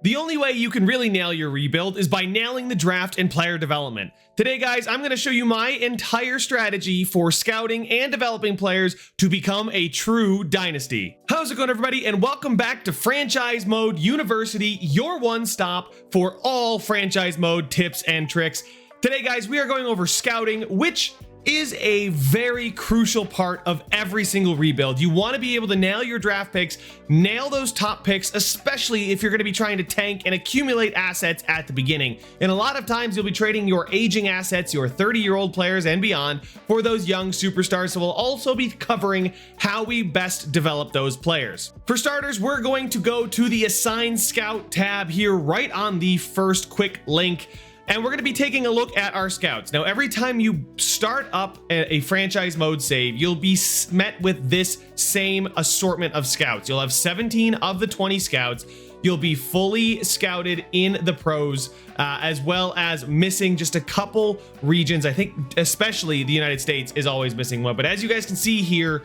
The only way you can really nail your rebuild is by nailing the draft and player development. Today, guys, I'm going to show you my entire strategy for scouting and developing players to become a true dynasty. How's it going, everybody? And welcome back to Franchise Mode University, your one stop for all franchise mode tips and tricks. Today, guys, we are going over scouting, which is a very crucial part of every single rebuild. You want to be able to nail your draft picks, nail those top picks, especially if you're going to be trying to tank and accumulate assets at the beginning. And a lot of times you'll be trading your aging assets, your 30-year-old players and beyond, for those young superstars. So we'll also be covering how we best develop those players. For starters, we're going to go to the Assign Scout tab here right on the first quick link. And we're going to be taking a look at our scouts. Now, every time you start up a franchise mode save, you'll be met with this same assortment of scouts. You'll have 17 of the 20 scouts. You'll be fully scouted in the pros, as well as missing just a couple regions. I think especially the United States is always missing one. But as you guys can see here,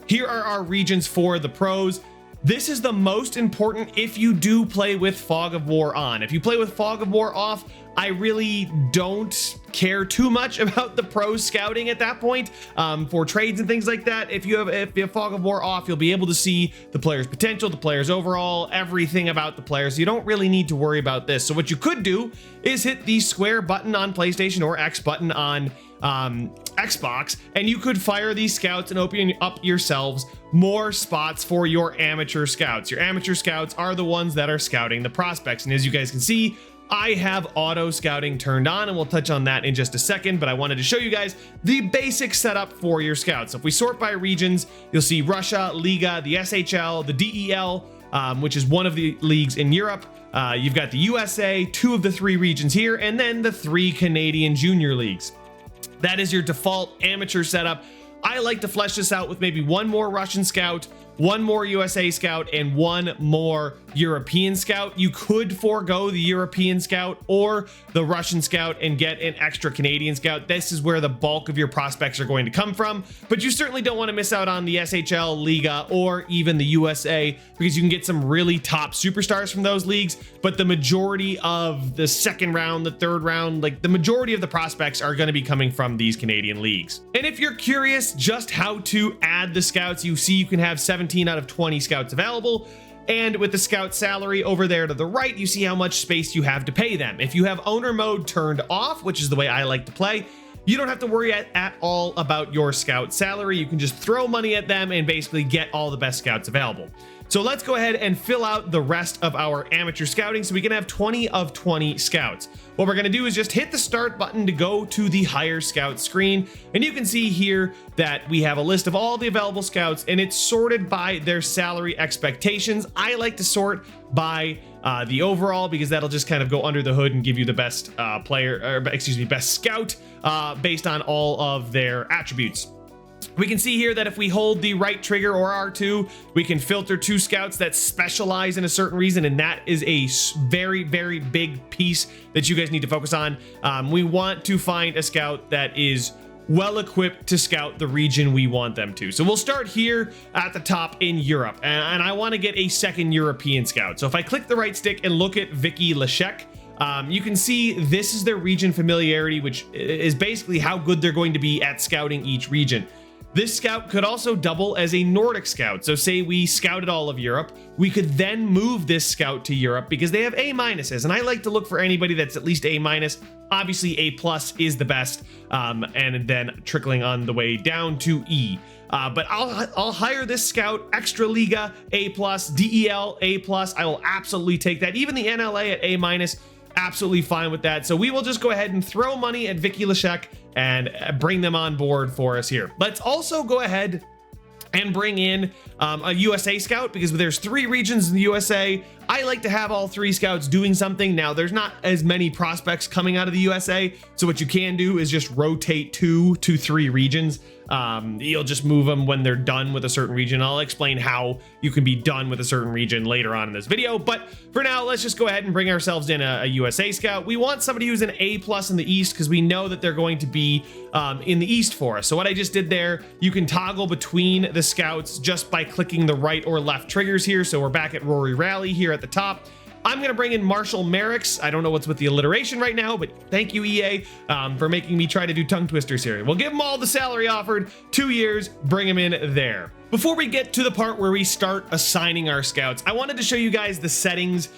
here are our regions for the pros. This is the most important if you do play with Fog of War on. If you play with Fog of War off, I really don't care too much about the pro scouting at that point for trades and things like that. If you have Fog of War off, you'll be able to see the player's potential, the player's overall, everything about the players. You don't really need to worry about this. So what you could do is hit the square button on PlayStation or X button on Xbox, and you could fire these scouts and open up yourselves more spots for your amateur scouts. Your amateur scouts are the ones that are scouting the prospects. And as you guys can see, I have auto scouting turned on, and we'll touch on that in just a second, but I wanted to show you guys the basic setup for your scouts. So if we sort by regions, you'll see Russia, Liga, the SHL, the DEL, which is one of the leagues in Europe. You've got the USA, 2 of the 3 regions here, and then the 3 Canadian junior leagues. That is your default amateur setup. I like to flesh this out with maybe one more Russian scout, one more USA scout, and one more European scout. You could forego the European scout or the Russian scout and get an extra Canadian scout. This is where the bulk of your prospects are going to come from, but you certainly don't want to miss out on the SHL, Liga, or even the USA, because you can get some really top superstars from those leagues. But the majority of the second round, the third round, like the majority of the prospects are going to be coming from these Canadian leagues. And if you're curious just how to add the scouts, you see you can have 17 out of 20 scouts available. And with the scout salary over there to the right, you see how much space you have to pay them. If you have owner mode turned off, which is the way I like to play, you don't have to worry at all about your scout salary. You can just throw money at them and basically get all the best scouts available. So let's go ahead and fill out the rest of our amateur scouting so we can have 20 of 20 scouts. What we're going to do is just hit the start button to go to the hire scout screen. And you can see here that we have a list of all the available scouts, and it's sorted by their salary expectations. I like to sort by the overall, because that'll just kind of go under the hood and give you the best best scout based on all of their attributes. We can see here that if we hold the right trigger or R2, we can filter 2 scouts that specialize in a certain reason, and that is a very, very big piece that you guys need to focus on. We want to find a scout that is well equipped to scout the region we want them to. So we'll start here at the top in Europe, and I want to get a second European scout. So if I click the right stick and look at Vicky Leszek, you can see this is their region familiarity, which is basically how good they're going to be at scouting each region. This scout could also double as a Nordic scout. So say we scouted all of Europe, we could then move this scout to Europe because they have A minuses. And I like to look for anybody that's at least A minus. Obviously A plus is the best, and then trickling on the way down to E. But I'll hire this scout, Extra Liga, A plus, DEL, A plus. I will absolutely take that. Even the NLA at A minus, absolutely fine with that. So we will just go ahead and throw money at Vicky Leszek and bring them on board for us here. Let's also go ahead and bring in a USA scout, because there's 3 regions in the USA. I like to have all 3 scouts doing something. Now, there's not as many prospects coming out of the USA, so what you can do is just rotate 2 to 3 regions. You'll just move them when they're done with a certain region. I'll explain how you can be done with a certain region later on in this video, but for now, let's just go ahead and bring ourselves in a USA scout. We want somebody who's an A plus in the East, because we know that they're going to be in the East for us. So what I just did there, you can toggle between the scouts just by clicking the right or left triggers here. So we're back at Rory Rally here at the top. I'm going to bring in Marshall Merricks. I don't know what's with the alliteration right now, but thank you, EA, for making me try to do tongue twisters here. We'll give him all the salary offered, 2 years, bring him in there. Before we get to the part where we start assigning our scouts, I wanted to show you guys the settings.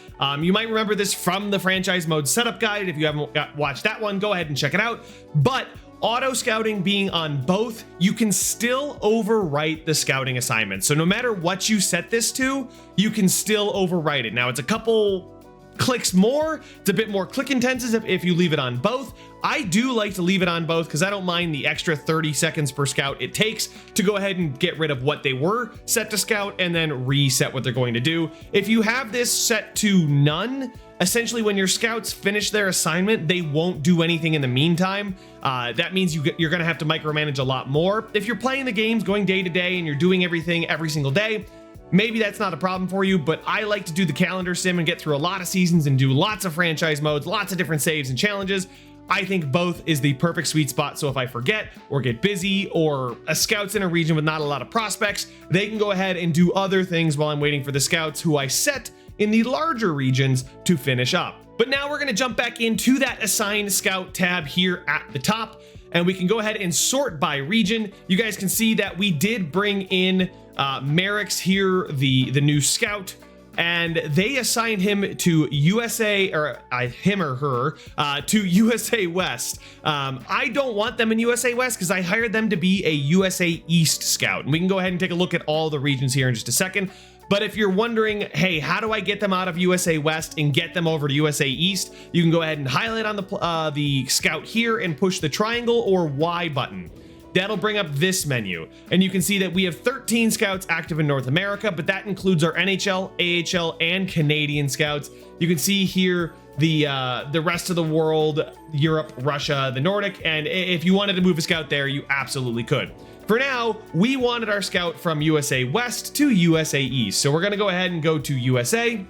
You might remember this from the franchise mode setup guide. If you haven't watched that one, go ahead and check it out. But auto scouting being on both, you can still overwrite the scouting assignment. So no matter what you set this to, you can still overwrite it. Now it's a couple clicks more, it's a bit more click intensive if you leave it on both. I do like to leave it on both because I don't mind the extra 30 seconds per scout it takes to go ahead and get rid of what they were set to scout and then reset what they're going to do. If you have this set to none, essentially when your scouts finish their assignment, they won't do anything in the meantime. That means you're going to have to micromanage a lot more. If you're playing the games going day to day and you're doing everything every single day, maybe that's not a problem for you, but I like to do the calendar sim and get through a lot of seasons and do lots of franchise modes, lots of different saves and challenges. I think both is the perfect sweet spot. So if I forget or get busy or a scout's in a region with not a lot of prospects, they can go ahead and do other things while I'm waiting for the scouts who I set in the larger regions to finish up. But now we're going to jump back into that assign scout tab here at the top, and we can go ahead and sort by region. You guys can see that we did bring in Merricks here, the new scout, and they assigned him to USA, or him or her, to USA West. I don't want them in USA West because I hired them to be a USA East scout. And we can go ahead and take a look at all the regions here in just a second. But if you're wondering, hey, how do I get them out of USA West and get them over to USA East? You can go ahead and highlight on the scout here and push the triangle or Y button. That'll bring up this menu. And you can see that we have 13 scouts active in North America, but that includes our NHL, AHL, and Canadian scouts. You can see here the rest of the world, Europe, Russia, the Nordic, and if you wanted to move a scout there, you absolutely could. For now, we wanted our scout from USA West to USA East. So we're gonna go ahead and go to USA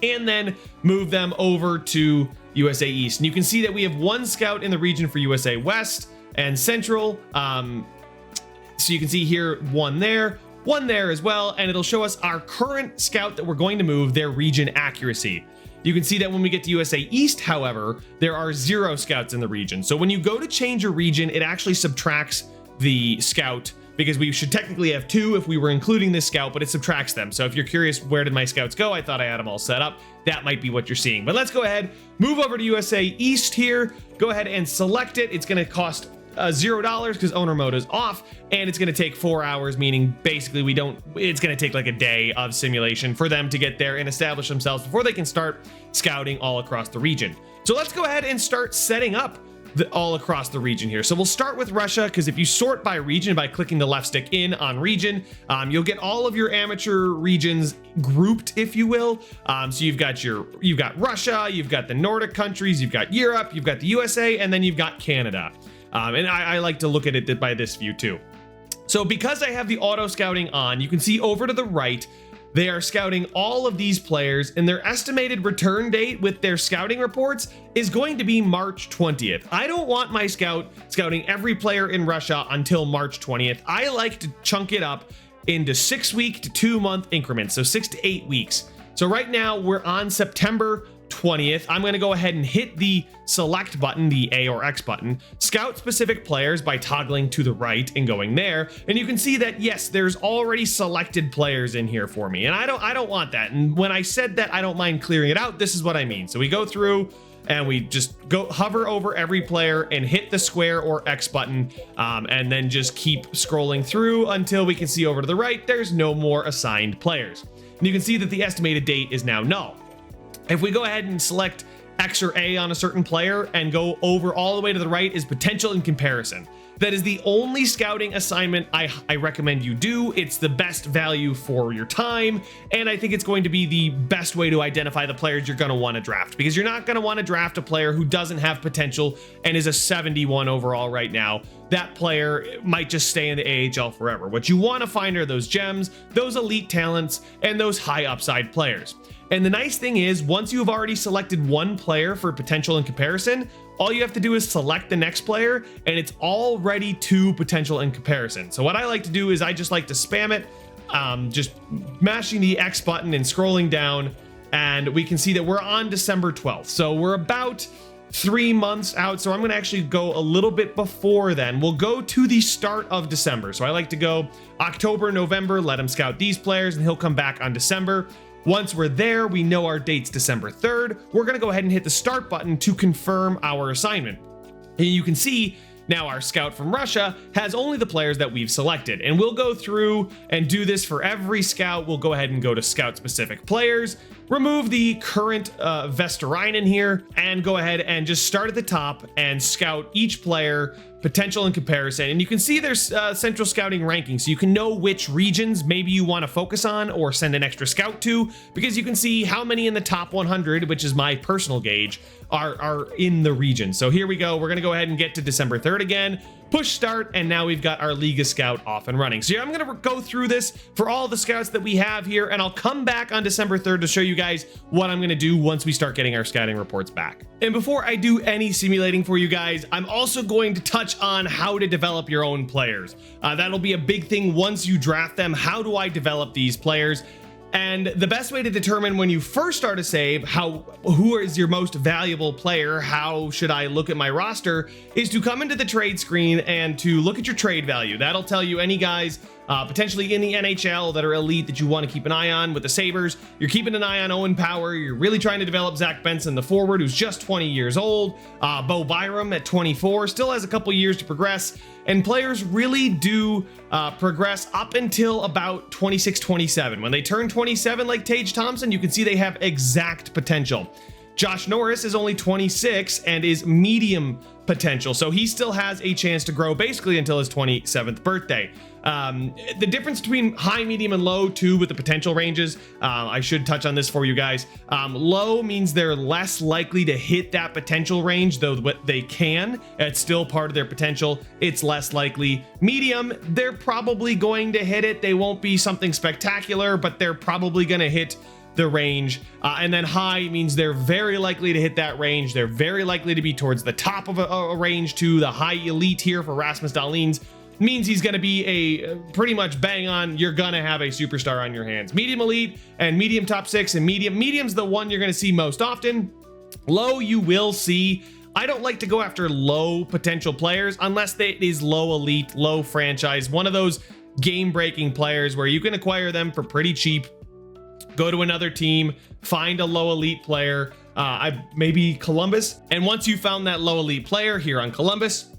and then move them over to USA East. And you can see that we have one scout in the region for USA West and Central. So you can see here, one there as well, and it'll show us our current scout that we're going to move, their region accuracy. You can see that when we get to USA East, however, there are 0 scouts in the region. So when you go to change your region, it actually subtracts the scout, because we should technically have 2 if we were including this scout, but it subtracts them. So if you're curious, where did my scouts go? I thought I had them all set up. That might be what you're seeing. But let's go ahead, move over to USA East here, go ahead and select it. It's going to cost $0 because owner mode is off, and it's going to take 4 hours, meaning basically it's going to take like a day of simulation for them to get there and establish themselves before they can start scouting all across the region. So let's go ahead and start setting up all across the region here. So we'll start with Russia, because if you sort by region by clicking the left stick in on region, you'll get all of your amateur regions grouped, if you will. So you've got Russia, you've got the Nordic countries, you've got Europe, you've got the USA, and then you've got Canada. And I like to look at it by this view too. So because I have the auto scouting on, you can see over to the right, they are scouting all of these players, and their estimated return date with their scouting reports is going to be March 20th. I don't want my scout scouting every player in Russia until March 20th. I like to chunk it up into 6-week to 2-month increments, so 6 to 8 weeks. So right now we're on September 20th. I'm going to go ahead and hit the select button, the A or X button, scout specific players by toggling to the right and going there. And you can see that, yes, there's already selected players in here for me. And I don't want that. And when I said that I don't mind clearing it out, this is what I mean. So we go through and we just go hover over every player and hit the square or X button, and then just keep scrolling through until we can see over to the right, there's no more assigned players. And you can see that the estimated date is now null. If we go ahead and select X or A on a certain player and go over all the way to the right is potential and comparison. That is the only scouting assignment I recommend you do. It's the best value for your time, and I think it's going to be the best way to identify the players you're going to want to draft, because you're not going to want to draft a player who doesn't have potential and is a 71 overall right now. That player might just stay in the AHL forever. What you want to find are those gems, those elite talents, and those high upside players. And the nice thing is, once you've already selected one player for potential and comparison, all you have to do is select the next player and it's already to potential and comparison. So what I like to do is I just like to spam it, just mashing the X button and scrolling down, and we can see that we're on December 12th. So we're about 3 months out. So I'm going to actually go a little bit before then. We'll go to the start of December. So I like to go October, November, let him scout these players, and he'll come back on December. Once we're there, we know our date's December 3rd. We're going to go ahead and hit the start button to confirm our assignment. And you can see now our scout from Russia has only the players that we've selected, and we'll go through and do this for every scout. We'll go ahead and go to scout specific players, remove the current Vesterainen here, and go ahead and just start at the top and scout each player, potential and comparison. And you can see there's central scouting ranking, so you can know which regions maybe you want to focus on or send an extra scout to, because you can see how many in the top 100, which is my personal gauge, are in the region. So here we go. We're going to go ahead and get to December 3rd again, push start, and now we've got our Liga Scout off and running. So yeah, I'm going to go through this for all the scouts that we have here, and I'll come back on December 3rd to show you guys what I'm going to do once we start getting our scouting reports back. And before I do any simulating for you guys, I'm also going to touch on how to develop your own players. That'll be a big thing once you draft them. How do I develop these players? And the best way to determine when you first start a save who is your most valuable player, how should I look at my roster, is to come into the trade screen and to look at your trade value. That'll tell you any guys potentially in the NHL that are elite that you want to keep an eye on. With the Sabres, you're keeping an eye on Owen Power. You're really trying to develop Zach Benson, the forward, who's just 20 years old. Bo Byram at 24 still has a couple years to progress, and players really do progress up until about 26, 27. When they turn 27, like Tage Thompson, you can see they have exact potential. Josh Norris is only 26 and is medium potential, so he still has a chance to grow basically until his 27th birthday. The difference between high, medium, and low too with the potential ranges, I should touch on this for you guys. Low means they're less likely to hit that potential range, though they can. It's still part of their potential. It's less likely. Medium, they're probably going to hit it. They won't be something spectacular, but they're probably going to hit the range. And then high means they're very likely to hit that range. They're very likely to be towards the top of a range too. The high elite here for Rasmus Dahlins means he's going to be a pretty much bang on. You're going to have a superstar on your hands. Medium elite and medium top 6, and medium's the one you're going to see most often. Low, you will see. I don't like to go after low potential players unless it is low elite, low franchise, one of those game breaking players where you can acquire them for pretty cheap. Go to another team, find a low elite player, maybe Columbus. And once you found that low elite player here on Columbus,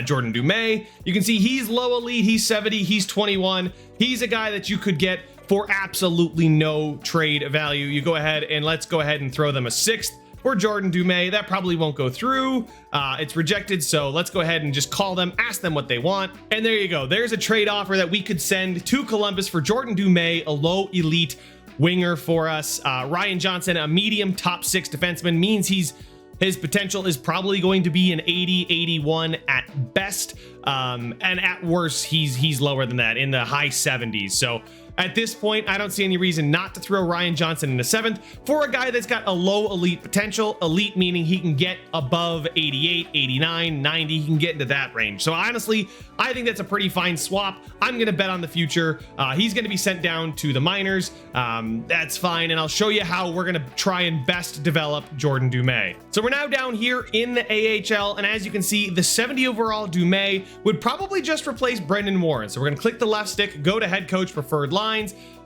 Jordan Dumais, you can see he's low elite, he's 70, he's 21. He's a guy that you could get for absolutely no trade value. You go ahead and let's go ahead and throw them a 6th for Jordan Dumais. That probably won't go through. It's rejected, so let's go ahead and just call them, ask them what they want. And there you go. There's a trade offer that we could send to Columbus for Jordan Dumais, a low elite winger for us. Ryan Johnson, a medium top 6 defenseman, means his potential is probably going to be an 80, 81 at best. And at worst, he's lower than that, in the high 70s. So at this point, I don't see any reason not to throw Ryan Johnson in the 7th for a guy that's got a low elite potential. Elite meaning he can get above 88, 89, 90. He can get into that range. So honestly, I think that's a pretty fine swap. I'm going to bet on the future. He's going to be sent down to the minors. That's fine. And I'll show you how we're going to try and best develop Jordan Dumais. So we're now down here in the AHL. And as you can see, the 70 overall Dumais would probably just replace Brendan Warren. So we're going to click the left stick, go to head coach preferred lines.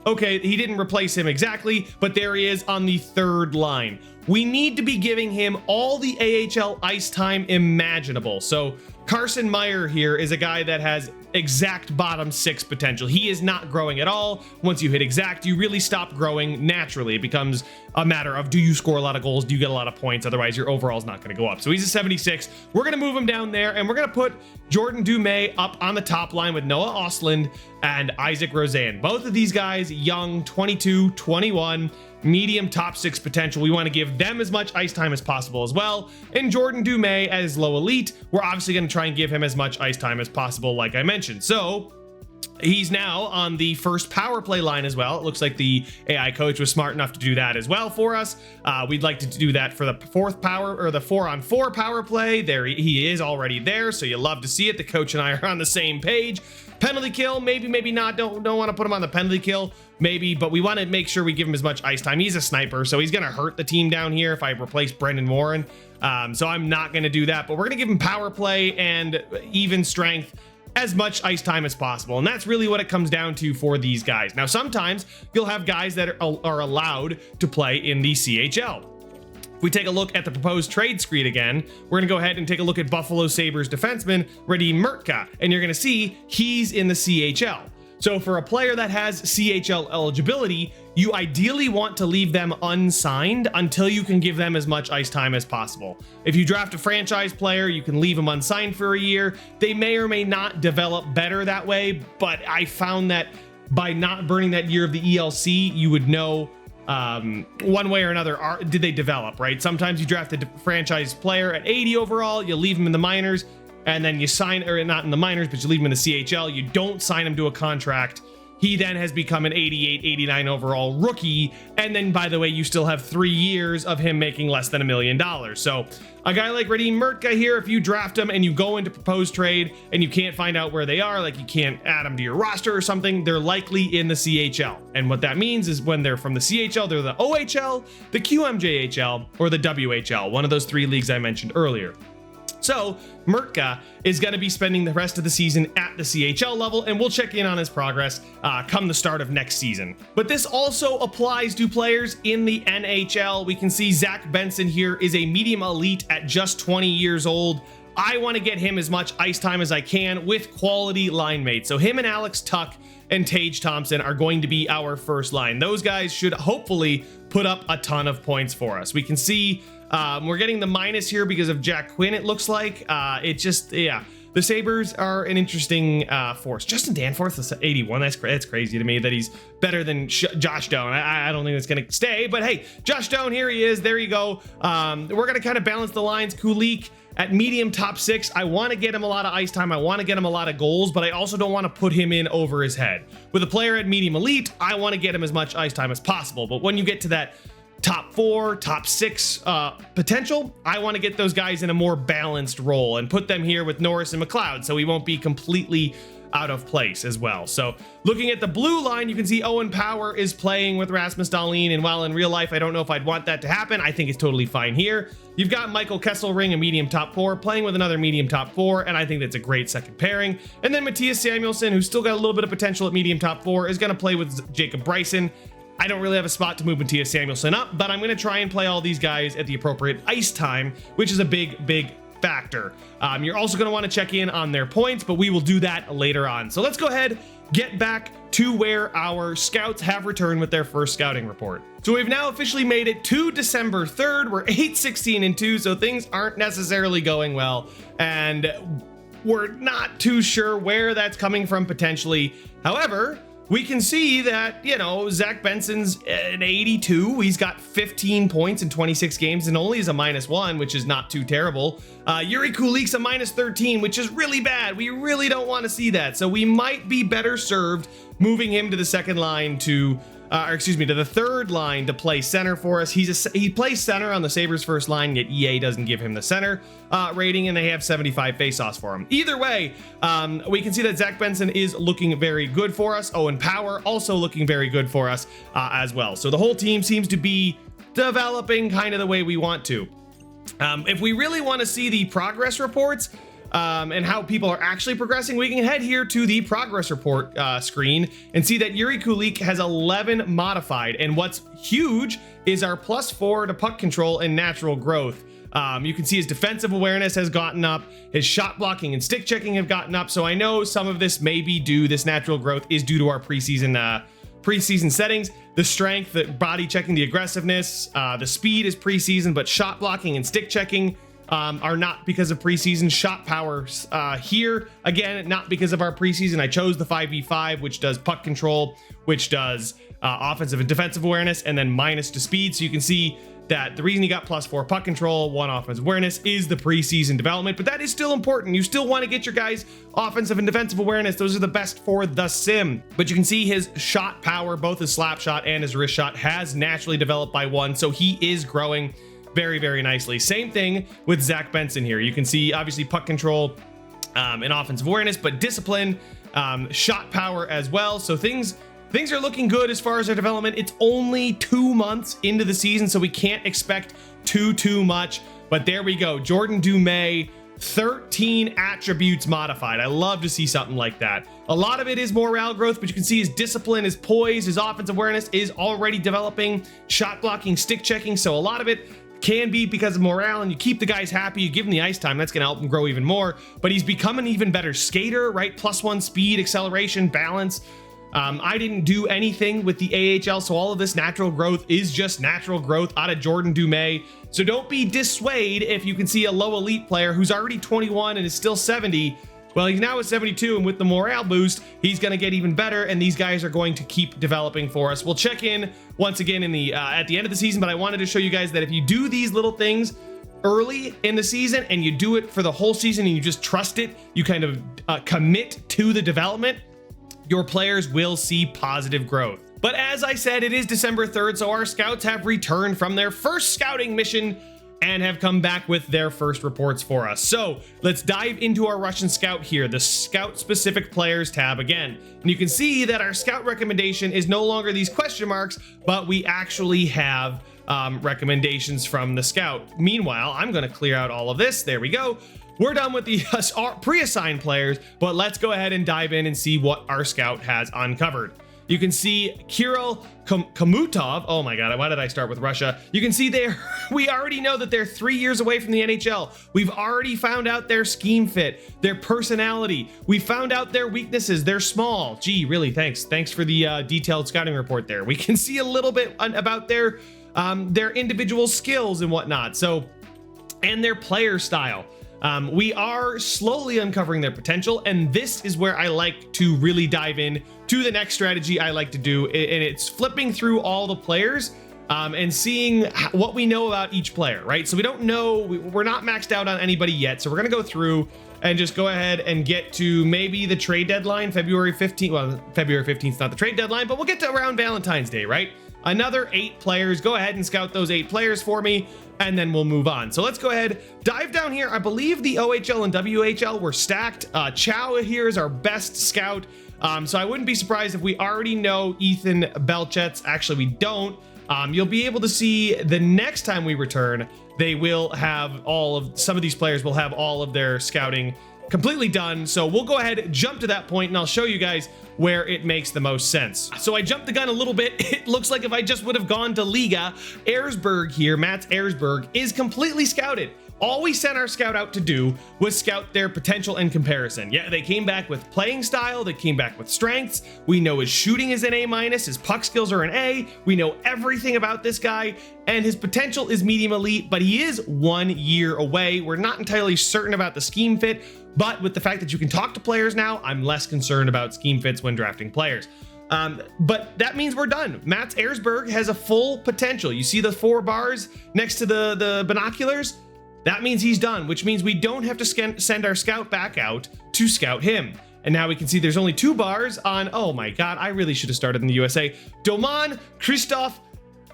Okay, he didn't replace him exactly, but there he is on the 3rd line. We need to be giving him all the AHL ice time imaginable. So Carson Meyer here is a guy that has exact bottom 6 potential. He is not growing at all. Once you hit exact, you really stop growing naturally. It becomes a matter of, do you score a lot of goals? Do you get a lot of points? Otherwise, your overall is not going to go up. So he's a 76. We're going to move him down there, and we're going to put Jordan Dumais up on the top line with Noah Ostlund and Isaac Rosen. Both of these guys, young, 22, 21, medium top 6 potential. We want to give them as much ice time as possible as well. And Jordan Dumais as low elite, we're obviously going to try and give him as much ice time as possible, like I mentioned. So He's now on the first power play line as well. It looks like the AI coach was smart enough to do that as well for us. We'd like to do that for the fourth power, or the 4-on-4 power play. There he is already there, so you love to see it. The coach and I are on the same page. Penalty kill, maybe not. Don't want to put him on the penalty kill, maybe, but we want to make sure we give him as much ice time. He's a sniper, so he's going to hurt the team down here if I replace Brendan Warren. So I'm not going to do that, but we're going to give him power play and even strength, as much ice time as possible. And that's really what it comes down to for these guys. Now, sometimes you'll have guys that are allowed to play in the CHL. If we take a look at the proposed trade screen again, we're going to go ahead and take a look at Buffalo Sabres defenseman Radim Murtka, and you're going to see he's in the CHL. So for a player that has CHL eligibility, you ideally want to leave them unsigned until you can give them as much ice time as possible. If you draft a franchise player, you can leave them unsigned for a year. They may or may not develop better that way, but I found that by not burning that year of the ELC, you would know one way or another, did they develop, right? Sometimes you draft a franchise player at 80 overall, you leave them in the minors, and then you sign, or not in the minors, but you leave him in the CHL. You don't sign him to a contract. He then has become an 88, 89 overall rookie. And then, by the way, you still have 3 years of him making less than $1 million. So a guy like Radim Murtka here, if you draft him and you go into proposed trade and you can't find out where they are, like you can't add them to your roster or something, they're likely in the CHL. And what that means is when they're from the CHL, they're the OHL, the QMJHL, or the WHL, one of those 3 leagues I mentioned earlier. So Murtka is going to be spending the rest of the season at the CHL level, and we'll check in on his progress come the start of next season. But this also applies to players in the NHL. We can see Zach Benson here is a medium elite at just 20 years old. I want to get him as much ice time as I can with quality line mates. So him and Alex Tuck and Tage Thompson are going to be our first line. Those guys should hopefully put up a ton of points for us. We can see we're getting the minus here because of Jack Quinn, it looks like. The Sabres are an interesting force. Justin Danforth is 81. That's crazy to me that he's better than Josh Doan. I don't think that's going to stay, but hey, Josh Doan, here he is. There you go. We're going to kind of balance the lines. Kulik at medium top 6. I want to get him a lot of ice time. I want to get him a lot of goals, but I also don't want to put him in over his head. With a player at medium elite, I want to get him as much ice time as possible. But when you get to that top 4, top 6 potential, I want to get those guys in a more balanced role and put them here with Norris and McLeod, so he won't be completely out of place as well. So looking at the blue line, you can see Owen Power is playing with Rasmus Dahlin, and while in real life I don't know if I'd want that to happen, I think it's totally fine here. You've got Michael Kesselring, a medium top 4, playing with another medium top 4, and I think that's a great second pairing. And then Matthias Samuelsson, who's still got a little bit of potential at medium top 4, is going to play with Jacob Bryson. I don't really have a spot to move Matthias Samuelsson up, but I'm going to try and play all these guys at the appropriate ice time, which is a big factor. You're also going to want to check in on their points, but we will do that later on. So let's go ahead, get back to where our scouts have returned with their first scouting report. So we've now officially made it to December 3rd. We're 8-16-2, so things aren't necessarily going well, and we're not too sure where that's coming from potentially. However, we can see that, you know, Zach Benson's an 82. He's got 15 points in 26 games and only is a -1, which is not too terrible. Yuri Kulik's a -13, which is really bad. We really don't want to see that. So we might be better served moving him to the second line to the third line to play center for us. He plays center on the Sabres first line, yet EA doesn't give him the center rating, and they have 75 faceoffs for him. Either way, we can see that Zach Benson is looking very good for us. Owen Power also looking very good for us as well. So the whole team seems to be developing kind of the way we want to. If we really want to see the progress reports, and how people are actually progressing, we can head here to the progress report screen and see that Yuri Kulik has 11 modified. And what's huge is our +4 to puck control and natural growth. You can see his defensive awareness has gotten up, his shot blocking and stick checking have gotten up. So I know some of this may be this natural growth is due to our preseason settings. The strength, the body checking, the aggressiveness, the speed is preseason, but shot blocking and stick checking are not because of preseason. Shot power here, again, not because of our preseason. I chose the 5v5, which does puck control, which does offensive and defensive awareness, and then minus to speed. So you can see that the reason he got +4 puck control, 1 offensive awareness is the preseason development, but that is still important. You still want to get your guys offensive and defensive awareness. Those are the best for the sim. But you can see his shot power, both his slap shot and his wrist shot, has naturally developed by 1, so he is growing very, very nicely. Same thing with Zach Benson here. You can see obviously puck control and offensive awareness, but discipline, shot power as well. So things are looking good as far as their development. It's only 2 months into the season, so we can't expect too much. But there we go. Jordan Dumais, 13 attributes modified. I love to see something like that. A lot of it is morale growth, but you can see his discipline, his poise, his offensive awareness is already developing, shot blocking, stick checking. So a lot of it can be because of morale, and you keep the guys happy, you give them the ice time, that's going to help them grow even more. But he's become an even better skater, right? +1 speed, acceleration, balance. I didn't do anything with the AHL, so all of this natural growth is just natural growth out of Jordan Dumais. So don't be dissuaded if you can see a low elite player who's already 21 and is still 70. Well, he's now at 72, and with the morale boost, he's going to get even better, and these guys are going to keep developing for us. We'll check in once again in the at the end of the season, but I wanted to show you guys that if you do these little things early in the season and you do it for the whole season and you just trust it, you kind of commit to the development, your players will see positive growth. But as I said, it is December 3rd, so our scouts have returned from their first scouting mission and have come back with their first reports for us. So let's dive into our Russian scout here, the scout specific players tab again. And you can see that our scout recommendation is no longer these question marks, but we actually have recommendations from the scout. Meanwhile, I'm going to clear out all of this. There we go. We're done with the pre-assigned players, but let's go ahead and dive in and see what our scout has uncovered. You can see Kirill Komutov. Oh my God, why did I start with Russia? You can see we already know that they're 3 years away from the NHL. We've already found out their scheme fit, their personality. We found out their weaknesses. They're small. Gee, really, thanks. Thanks for the detailed scouting report there. We can see a little bit about their individual skills and whatnot. So, and their player style. We are slowly uncovering their potential, and this is where I like to really dive in to the next strategy I like to do, and it's flipping through all the players and seeing what we know about each player, right? So we don't know, we're not maxed out on anybody yet, so we're gonna go through and just go ahead and get to maybe the trade deadline, February 15th. Well, February 15th is not the trade deadline, but we'll get to around Valentine's Day, right? Another 8 players. Go ahead and scout those 8 players for me, and then we'll move on. So let's go ahead, dive down here. I believe the OHL and WHL were stacked. Chow here is our best scout. So I wouldn't be surprised if we already know Ethan Belchetz. Actually, we don't. You'll be able to see the next time we return, they will have some of these players will have all of their scouting completely done. So we'll go ahead, jump to that point, and I'll show you guys where it makes the most sense. So I jumped the gun a little bit. It looks like if I just would have gone to Liga, Erzberg here, Mats Erzberg, is completely scouted. All we sent our scout out to do was scout their potential and comparison. Yeah, they came back with playing style, they came back with strengths. We know his shooting is an A-, his puck skills are an A. We know everything about this guy, and his potential is medium elite, but he is 1 year away. We're not entirely certain about the scheme fit, but with the fact that you can talk to players now, I'm less concerned about scheme fits when drafting players. But that means we're done. Mats Erzberg has a full potential. You see the 4 bars next to the binoculars? That means he's done, which means we don't have to send our scout back out to scout him. And now we can see there's only 2 bars on, oh my God, I really should have started in the USA. Doman Christoph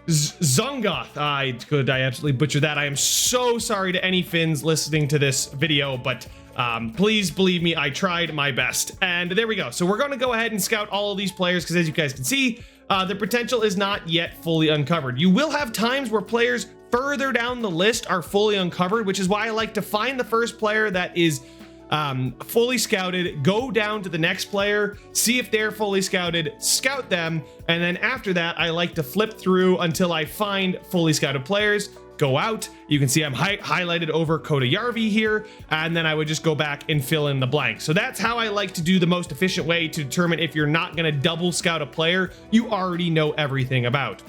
Zongoth. I absolutely butchered that. I am so sorry to any Finns listening to this video, but please believe me, I tried my best. And there we go. So we're going to go ahead and scout all of these players because, as you guys can see, the potential is not yet fully uncovered. You will have times where players further down the list are fully uncovered, which is why I like to find the first player that is fully scouted, go down to the next player, see if they're fully scouted, scout them, and then after that, I like to flip through until I find fully scouted players, go out. You can see I'm highlighted over Kotajärvi here, and then I would just go back and fill in the blank. So that's how I like to do the most efficient way to determine if you're not going to double scout a player you already know everything about.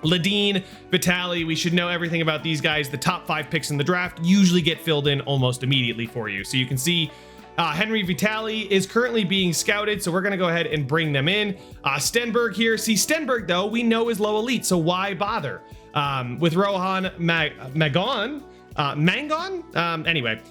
Ledin, Vitali, we should know everything about these guys. The top 5 picks in the draft usually get filled in almost immediately for you. So you can see Henry Vitali is currently being scouted, so we're going to go ahead and bring them in. Stenberg here. See, Stenberg, though, we know is low elite, so why bother? with Rohan Mangon. Anyway,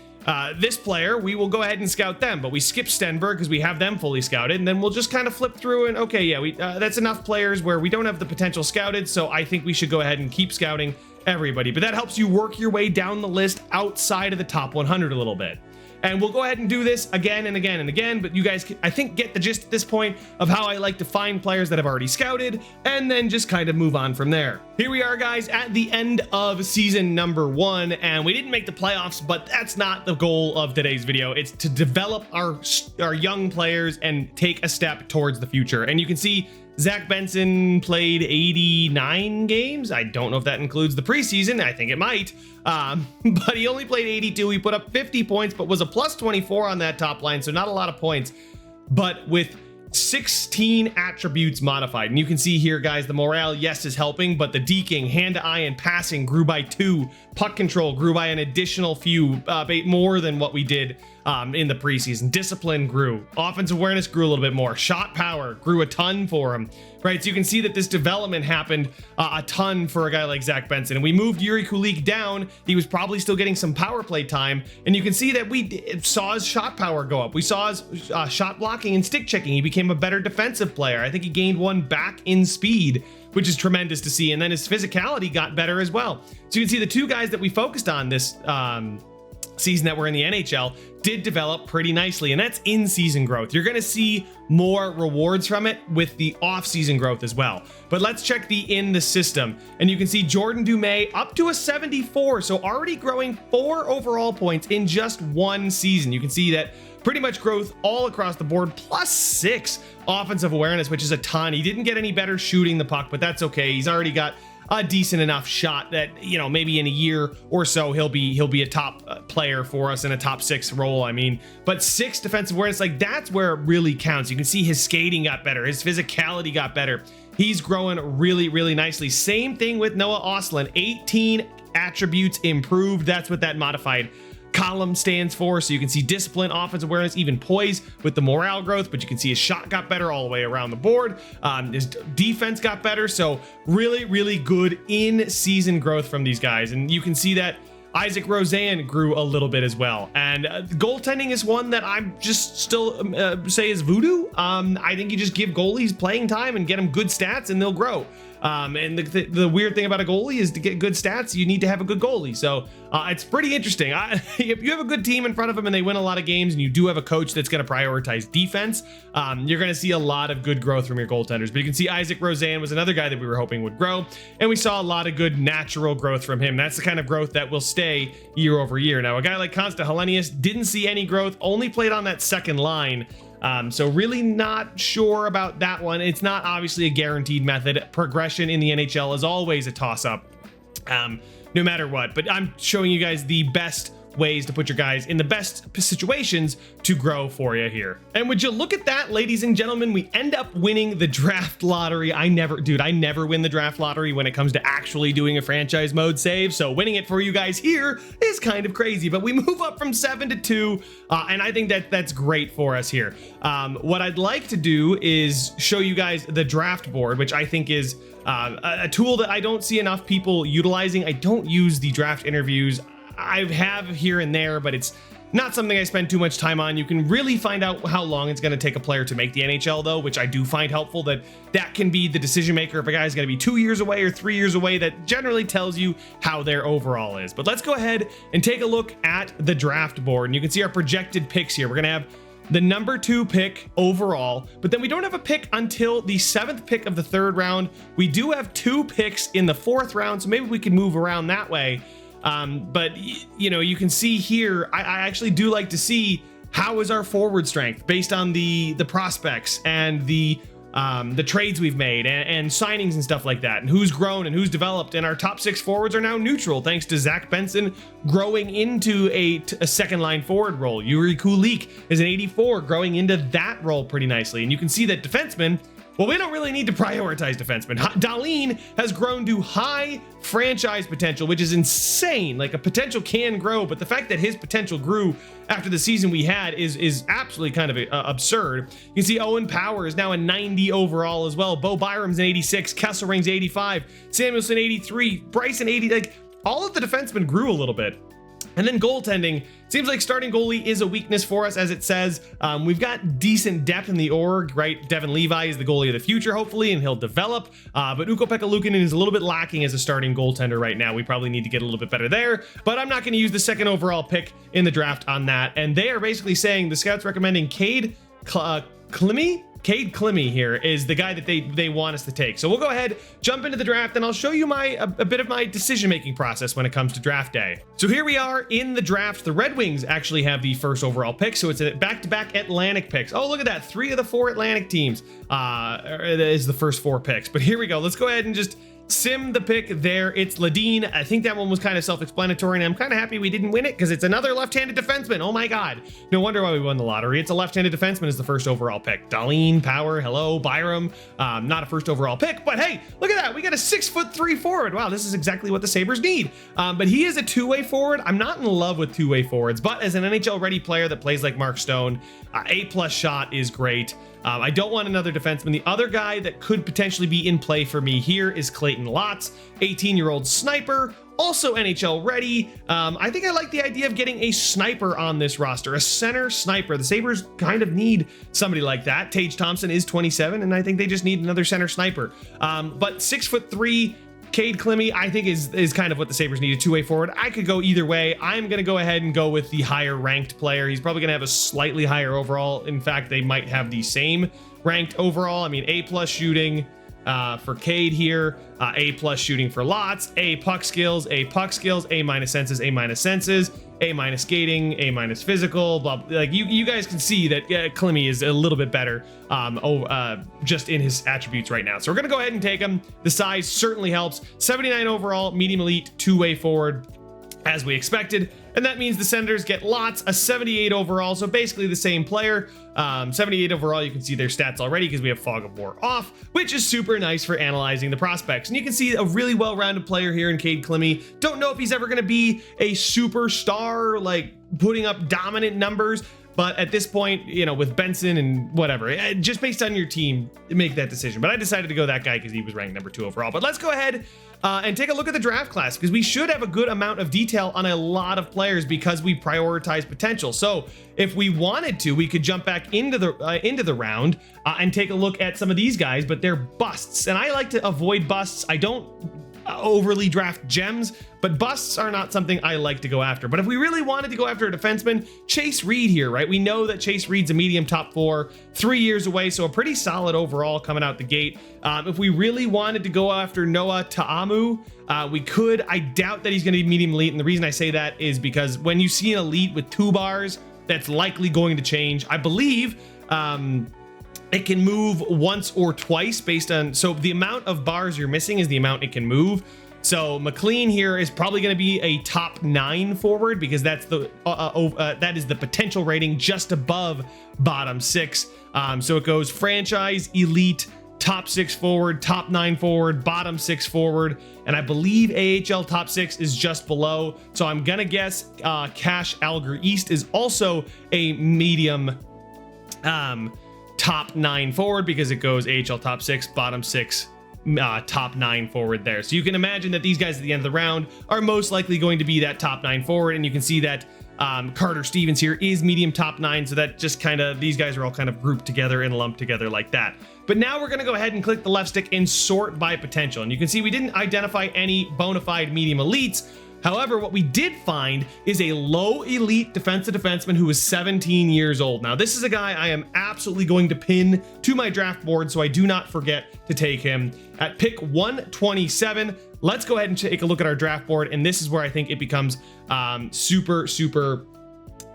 this player, we will go ahead and scout them, but we skip Stenberg because we have them fully scouted, and then we'll just kind of flip through and okay, yeah, that's enough players where we don't have the potential scouted, so I think we should go ahead and keep scouting everybody. But that helps you work your way down the list outside of the top 100 a little bit. And we'll go ahead and do this again and again and again, but you guys, I think, get the gist at this point of how I like to find players that I've already scouted and then just kind of move on from there. Here we are, guys, at the end of season number 1, and we didn't make the playoffs, but that's not the goal of today's video. It's to develop our young players and take a step towards the future. And you can see Zach Benson played 89 games. I don't know if that includes the preseason. I think it might. But he only played 82. He put up 50 points, but was a plus 24 on that top line, so not a lot of points. But with 16 attributes modified. And you can see here, guys, the morale, yes, is helping, but the deking, hand-to-eye, and passing grew by 2. Puck control grew by an additional few, more than what we did in the preseason. Discipline grew. Offensive awareness grew a little bit more. Shot power grew a ton for him, right? So you can see that this development happened a ton for a guy like Zach Benson. And we moved Yuri Kulik down. He was probably still getting some power play time. And you can see that we saw his shot power go up. We saw his shot blocking and stick checking. He became a better defensive player. I think he gained 1 back in speed, which is tremendous to see. And then his physicality got better as well. So you can see the 2 guys that we focused on this season that were in the NHL did develop pretty nicely, and that's in-season growth. You're going to see more rewards from it with the off-season growth as well. But let's check the in the system, and you can see Jordan Dumais up to a 74, so already growing 4 overall points in just 1 season. You can see that pretty much growth all across the board, plus 6 offensive awareness, which is a ton. He didn't get any better shooting the puck, but that's okay. He's already got a decent enough shot that, you know, maybe in a year or so he'll be a top player for us in a top 6 role. I mean, but 6 defensive awareness, like, that's where it really counts. You can see his skating got better, his physicality got better. He's growing really, really nicely. Same thing with Noah Ostlund. 18 attributes improved. That's what that modified column stands for. So you can see discipline, offensive awareness, even poise with the morale growth, but you can see his shot got better all the way around the board. His defense got better. So really, really good in-season growth from these guys. And you can see that Isaac Rosen grew a little bit as well. And goaltending is one that I'm just still say is voodoo. I think you just give goalies playing time and get them good stats and they'll grow. And the weird thing about a goalie is to get good stats, you need to have a good goalie. So it's pretty interesting. If you have a good team in front of them and they win a lot of games and you do have a coach that's going to prioritize defense, you're going to see a lot of good growth from your goaltenders. But you can see Isaac Rosen was another guy that we were hoping would grow, and we saw a lot of good natural growth from him. That's the kind of growth that will stay year over year. Now, a guy like Konsta Helenius didn't see any growth, only played on that second line. So really not sure about that one. It's not obviously a guaranteed method. Progression in the NHL is always a toss-up, no matter what. But I'm showing you guys the best ways to put your guys in the best situations to grow for you here. And would you look at that, ladies and gentlemen, we end up winning the draft lottery. I never win the draft lottery when it comes to actually doing a franchise mode save. So winning it for you guys here is kind of crazy, but we move up from 7 to 2. And I think that's great for us here. What I'd like to do is show you guys the draft board, which I think is a tool that I don't see enough people utilizing. I don't use the draft interviews. I have here and there, but it's not something I spend too much time on. You can really find out how long it's going to take a player to make the NHL, though, which I do find helpful. That can be the decision maker if a guy's going to be 2 years away or 3 years away. That generally tells you how their overall is. But let's go ahead and take a look at the draft board. And you can see our projected picks here. We're going to have the number 2 pick overall, but then we don't have a pick until the 7th pick of the 3rd round. We do have 2 picks in the 4th round, so maybe we can move around that way. But you know, you can see here, I actually do like to see how is our forward strength based on the prospects and the trades we've made and signings and stuff like that, and who's grown and who's developed. And our top 6 forwards are now neutral thanks to Zach Benson growing into a second line forward role. Yuri Kulik is an 84 growing into that role pretty nicely. And you can see that defensemen Well, we don't really need to prioritize defensemen. Dahlin has grown to high franchise potential, which is insane. Like, a potential can grow, but the fact that his potential grew after the season we had is absolutely kind of absurd. You can see Owen Power is now a 90 overall as well. Bo Byram's an 86, Kesselring's 85, Samuelson 83, Bryson 80. Like, all of the defensemen grew a little bit. And then goaltending, seems like starting goalie is a weakness for us, as it says. We've got decent depth in the org, right? Devin Levi is the goalie of the future, hopefully, and he'll develop. But Ukko-Pekka Luukkonen is a little bit lacking as a starting goaltender right now. We probably need to get a little bit better there, but I'm not going to use the second overall pick in the draft on that. And they are basically saying the scouts recommending Cade Clemmy here is the guy that they want us to take. So we'll go ahead, jump into the draft, and I'll show you a bit of my decision-making process when it comes to draft day. So here we are in the draft. The Red Wings actually have the first overall pick, so it's a back-to-back Atlantic picks. Oh, look at that. 3 of the 4 Atlantic teams is the first 4 picks. But here we go. Let's go ahead and just sim the pick there. It's Ladine. I think that one was kind of self-explanatory, and I'm kind of happy we didn't win it because it's another left-handed defenseman. Oh my God. No wonder why we won the lottery. It's a left-handed defenseman as the first overall pick. Dahlin, Power, hello, Byram. Not a first overall pick, but hey, look at that. We got a 6'3" forward. Wow, this is exactly what the Sabres need. But he is a two-way forward. I'm not in love with two-way forwards, but as an NHL-ready player that plays like Mark Stone, A+ shot is great. I don't want another defenseman. The other guy that could potentially be in play for me here is Clayton Lotz, 18-year-old sniper, also NHL ready. I think I like the idea of getting a sniper on this roster, a center sniper. The Sabres kind of need somebody like that. Tage Thompson is 27, and I think they just need another center sniper. But 6'3", Cade Clemmy, I think is kind of what the Sabres need, a two-way forward. I could go either way. I'm going to go ahead and go with the higher ranked player. He's probably going to have a slightly higher overall. In fact, they might have the same ranked overall. I mean, A+ shooting for Cade here, A+ shooting for Lotz, A puck skills, A- senses, A- senses, A- skating, A- physical, blah, like you guys can see that Clemmy is a little bit better just in his attributes right now. So we're gonna go ahead and take him. The size certainly helps. 79 overall, medium elite, two-way forward, as we expected. And that means the Senators get Lotz, a 78 overall, so basically the same player. 78 overall, you can see their stats already because we have Fog of War off, which is super nice for analyzing the prospects. And you can see a really well-rounded player here in Cade Clemmy. Don't know if he's ever going to be a superstar, like putting up dominant numbers, but at this point, you know, with Benson and whatever, just based on your team, make that decision. But I decided to go that guy because he was ranked number 2 overall. But let's go ahead and take a look at the draft class, because we should have a good amount of detail on a lot of players because we prioritize potential. So if we wanted to, we could jump back into the round and take a look at some of these guys, but they're busts. And I like to avoid busts. I don't overly draft gems, but busts are not something I like to go after. But if we really wanted to go after a defenseman, Chase Reed here, right? We know that Chase Reed's a medium top 4, 3 years away, so a pretty solid overall coming out the gate. If we really wanted to go after Noah Ta'amu, we could. I doubt that he's going to be medium elite, and the reason I say that is because when you see an elite with 2 bars, that's likely going to change. I believe it can move once or twice based on, so the amount of bars you're missing is the amount it can move. So McLean here is probably going to be a top 9 forward because that's the that is the potential rating just above bottom 6. So it goes franchise, elite, top 6 forward, top 9 forward, bottom 6 forward, and I believe AHL top 6 is just below. So I'm gonna guess Cash Alger East is also a medium top 9 forward because it goes AHL top 6, bottom 6, top 9 forward there. So you can imagine that these guys at the end of the round are most likely going to be that top 9 forward, and you can see that Carter Stevens here is medium top 9, so that just kind of, these guys are all kind of grouped together and lumped together like that. But now we're going to go ahead and click the left stick and sort by potential, and you can see we didn't identify any bona fide medium elites. However, what we did find is a low elite defensive defenseman who is 17 years old. Now, this is a guy I am absolutely going to pin to my draft board, so I do not forget to take him at pick 127. Let's go ahead and take a look at our draft board, and this is where I think it becomes super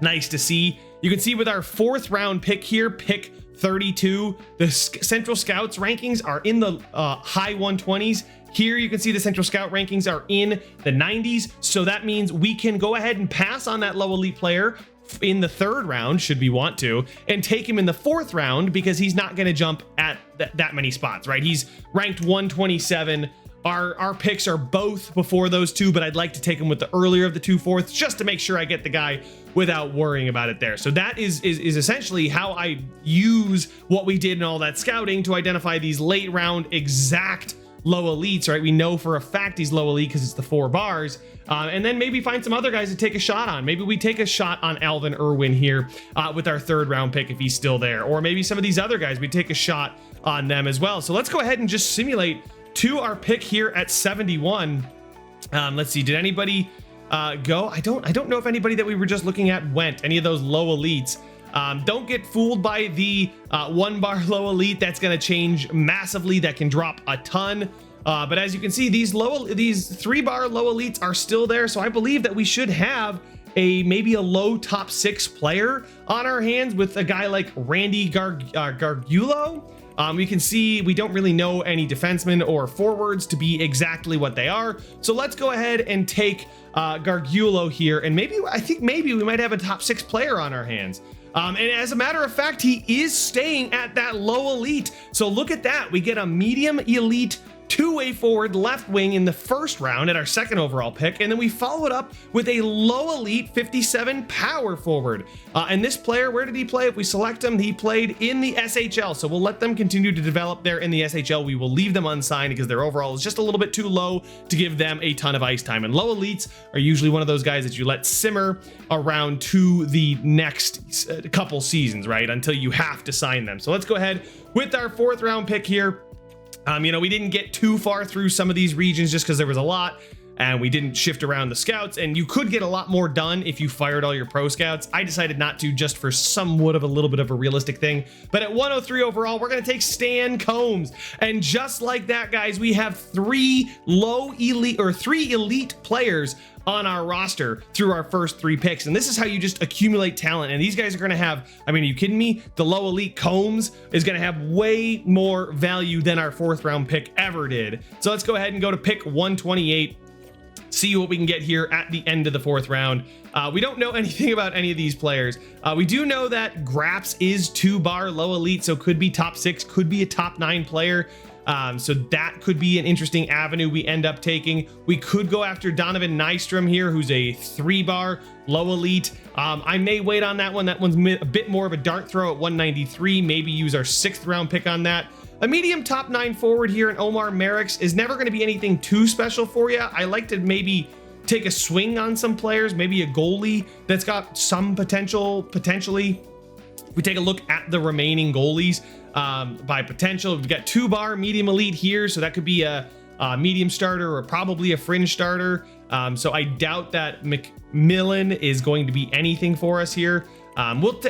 nice to see. You can see with our 4th round pick here, pick 32, the Central Scouts rankings are in the high 120s. Here you can see the Central Scout rankings are in the 90s, so that means we can go ahead and pass on that low elite player in the 3rd round, should we want to, and take him in the 4th round because he's not going to jump at that many spots, right? He's ranked 127. Our picks are both before those two, but I'd like to take him with the earlier of the 2 fourths just to make sure I get the guy without worrying about it there. So that is essentially how I use what we did in all that scouting to identify these late round exact low elites, right? We know for a fact he's low elite because it's the 4 bars. And then maybe find some other guys to take a shot on. Maybe we take a shot on Alvin Irwin here with our 3rd round pick if he's still there. Or maybe some of these other guys, we take a shot on them as well. So let's go ahead and just simulate to our pick here at 71. Let's see, did anybody go? I don't know if anybody that we were just looking at went, any of those low elites. Don't get fooled by the 1 bar low elite. That's going to change massively. That can drop a ton. But as you can see, these 3 bar low elites are still there. So I believe that we should have maybe a low top 6 player on our hands with a guy like Randy Gargiulo. We can see we don't really know any defensemen or forwards to be exactly what they are. So let's go ahead and take Gargiulo here. And I think maybe we might have a top 6 player on our hands. And as a matter of fact, he is staying at that low elite. So look at that. We get a medium elite 2-way forward left wing in the 1st round at our 2nd overall pick, and then we follow it up with a low elite 57 power forward. And this player, where did he play? If we select him, he played in the SHL, so we'll let them continue to develop there in the SHL. We will leave them unsigned because their overall is just a little bit too low to give them a ton of ice time. And low elites are usually one of those guys that you let simmer around to the next couple seasons, right? Until you have to sign them. So let's go ahead with our 4th round pick here. We didn't get too far through some of these regions just because there was a lot and we didn't shift around the scouts, and you could get a lot more done if you fired all your pro scouts. I decided not to, just for somewhat of a little bit of a realistic thing. But at 103 overall, we're going to take Stan Combs. And just like that, guys, we have 3 elite players on our roster through our first 3 picks. And this is how you just accumulate talent. And these guys are going to have, I mean, are you kidding me? The low elite Combs is going to have way more value than our 4th round pick ever did. So let's go ahead and go to pick 128. See what we can get here at the end of the 4th round. We don't know anything about any of these players. We do know that Graps is 2 bar low elite, so could be top 6, could be a top 9 player. So that could be an interesting avenue we end up taking. We could go after Donovan Nystrom here, who's a 3 bar low elite. I may wait on that one. That one's a bit more of a dart throw at 193. Maybe use our 6th round pick on that. A medium top 9 forward here in Omar Merrick's is never going to be anything too special for you. I like to maybe take a swing on some players, maybe a goalie that's got some potentially. We take a look at the remaining goalies by potential. We've got 2 bar medium elite here, so that could be a medium starter or probably a fringe starter. So I doubt that McMillan is going to be anything for us here.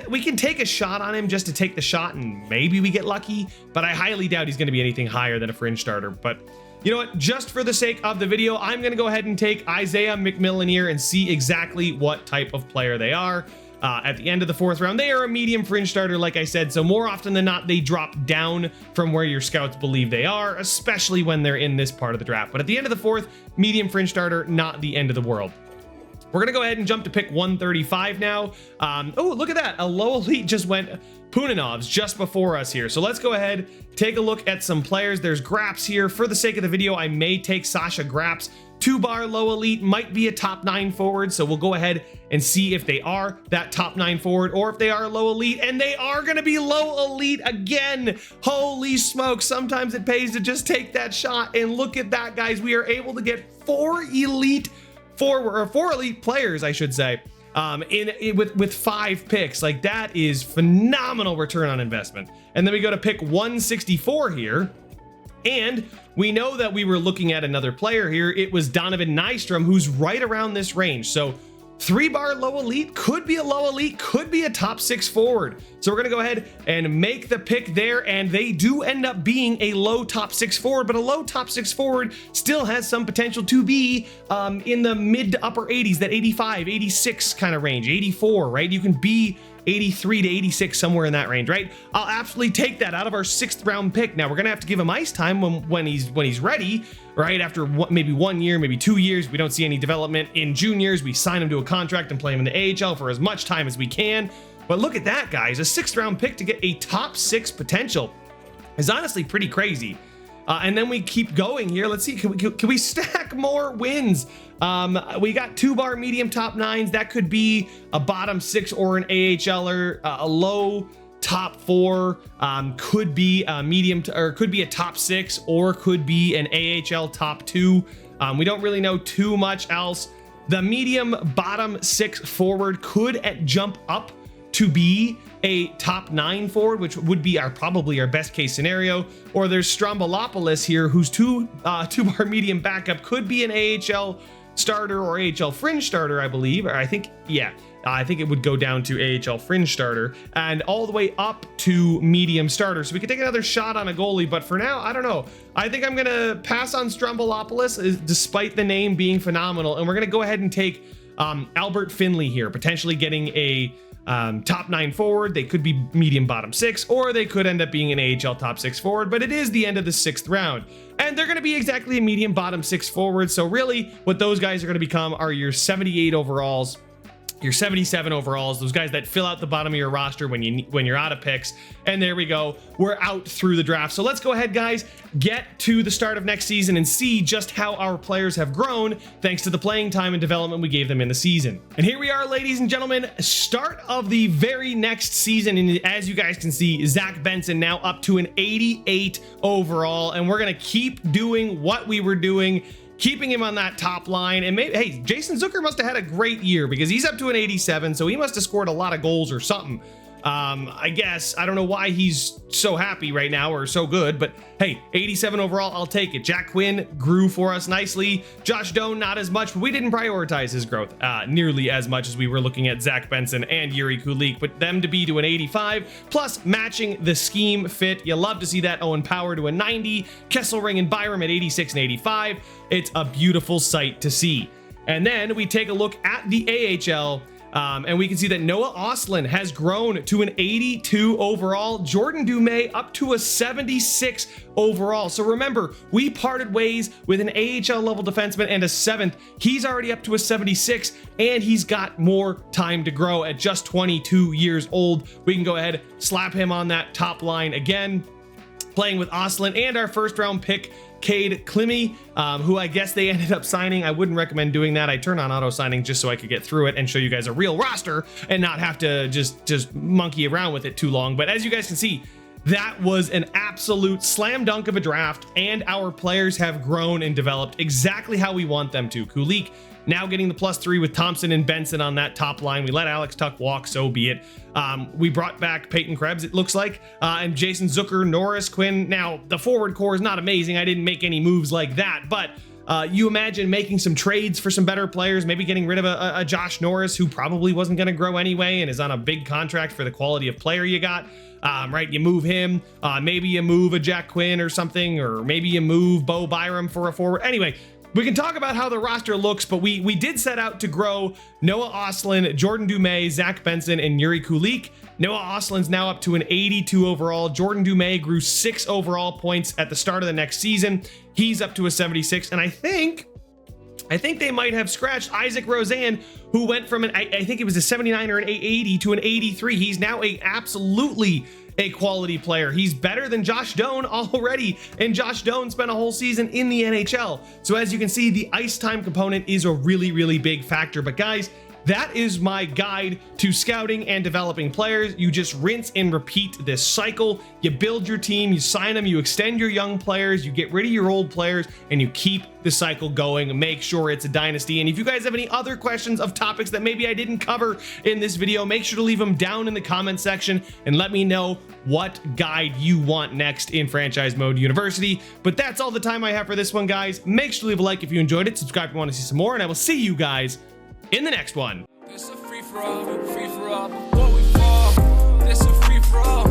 We can take a shot on him just to take the shot and maybe we get lucky, but I highly doubt he's going to be anything higher than a fringe starter. But you know what, just for the sake of the video, I'm going to go ahead and take Isaiah McMillan here and see exactly what type of player they are. At the end of the 4th round, they are a medium fringe starter, like I said, so more often than not, they drop down from where your scouts believe they are, especially when they're in this part of the draft. But at the end of the 4th, medium fringe starter, not the end of the world. We're going to go ahead and jump to pick 135 now. Oh, look at that. A low elite just went Punanovs just before us here. So let's go ahead, take a look at some players. There's Graps here. For the sake of the video, I may take Sasha Graps. 2 bar low elite, might be a top 9 forward. So we'll go ahead and see if they are that top 9 forward or if they are low elite, and they are going to be low elite again. Holy smokes. Sometimes it pays to just take that shot, and look at that, guys. We are able to get 4 elite forward, or 4 elite players, I should say, with 5 picks. Like, that is phenomenal return on investment. And then we go to pick 164 here. And we know that we were looking at another player here. It was Donovan Nystrom, who's right around this range. So 3 bar low elite, could be a low elite, could be a top 6 forward. So we're going to go ahead and make the pick there. And they do end up being a low top 6 forward, but a low top 6 forward still has some potential to be in the mid to upper 80s, that 85, 86 kind of range, 84, right? You can be 83 to 86, somewhere in that range, right? I'll absolutely take that out of our 6th round pick. Now we're gonna have to give him ice time when he's ready, right? After maybe 1 year, maybe 2 years, we don't see any development in juniors, we sign him to a contract and play him in the AHL for as much time as we can. But look at that, guys, a 6th round pick to get a top 6 potential is honestly pretty crazy. And then we keep going here. Let's see, can we stack more wins? We got 2-bar medium top 9s. That could be a bottom 6 or an AHLer. A low top 4 could be a medium or could be a top 6 or could be an AHL top 2. We don't really know too much else. The medium bottom 6 forward could jump up to be a top 9 forward, which would be probably our best case scenario. Or there's Strombolopoulos here, whose 2-bar medium backup could be an AHL starter or AHL fringe starter, I believe. Or I think it would go down to AHL fringe starter and all the way up to medium starter. So we could take another shot on a goalie, but for now, I don't know. I think I'm gonna pass on Strombolopoulos despite the name being phenomenal. And we're gonna go ahead and take Albert Finley here, potentially getting a top 9 forward. They could be medium bottom 6, or they could end up being an AHL top 6 forward, but it is the end of the 6th round and they're going to be exactly a medium bottom 6 forward. So really what those guys are going to become are your 78 overalls, your 77 overalls, those guys that fill out the bottom of your roster when you're out of picks. And there we go, we're out through the draft. So let's go ahead, guys, get to the start of next season and see just how our players have grown thanks to the playing time and development we gave them in the season. And here we are, ladies and gentlemen, start of the very next season. And as you guys can see, Zach Benson now up to an 88 overall, and we're gonna keep doing what we were doing, keeping him on that top line. And maybe, hey, Jason Zucker must have had a great year because he's up to an 87, so he must have scored a lot of goals or something. I guess I don't know why he's so happy right now or so good, but hey, 87 overall, I'll take it. Jack Quinn grew for us nicely. Josh Doan, not as much, but we didn't prioritize his growth nearly as much as we were looking at Zach Benson and Yuri Kulik, but them to be to an 85, plus matching the scheme fit. You love to see that. Owen Power to a 90, Kesselring and Byram at 86 and 85. It's a beautiful sight to see. And then we take a look at the AHL, and we can see that Noah Ostlund has grown to an 82 overall. Jordan Dumais up to a 76 overall. So remember, we parted ways with an AHL level defenseman and a 7th. He's already up to a 76, and he's got more time to grow at just 22 years old. We can go ahead, slap him on that top line again, playing with Ostlund and our 1st round pick, Cade Climmy, who I guess they ended up signing. I wouldn't recommend doing that. I turned on auto signing just so I could get through it and show you guys a real roster and not have to just monkey around with it too long. But as you guys can see, that was an absolute slam dunk of a draft, and our players have grown and developed exactly how we want them to. Kulik now getting the +3 with Thompson and Benson on that top line. We let Alex Tuck walk, so be it. We brought back Peyton Krebs, it looks like, and Jason Zucker, Norris, Quinn. Now, the forward core is not amazing. I didn't make any moves like that, but you imagine making some trades for some better players, maybe getting rid of a Josh Norris who probably wasn't going to grow anyway and is on a big contract for the quality of player you got. Right, you move him, maybe you move a Jack Quinn or something, or maybe you move Bo Byram for a forward. Anyway, we can talk about how the roster looks, but we did set out to grow Noah Ostlund, Jordan Dumais, Zach Benson, and Yuri Kulik. Noah Ostlund's now up to an 82 overall. Jordan Dumais grew 6 overall points at the start of the next season. He's up to a 76, and I think they might have scratched Isaac Rosen, who went from I think it was a 79 or an 80 to an 83. He's now absolutely a quality player. He's better than Josh Doan already, and Josh Doan spent a whole season in the NHL. So as you can see, the ice time component is a really, really big factor. But guys, that is my guide to scouting and developing players. You just rinse and repeat this cycle. You build your team, you sign them, you extend your young players, you get rid of your old players, and you keep the cycle going. Make sure it's a dynasty. And if you guys have any other questions of topics that maybe I didn't cover in this video, make sure to leave them down in the comment section and let me know what guide you want next in Franchise Mode University. But that's all the time I have for this one, guys. Make sure to leave a like if you enjoyed it, subscribe if you want to see some more, and I will see you guys in the next one. It's a free for all, before we fall. It's a free for all.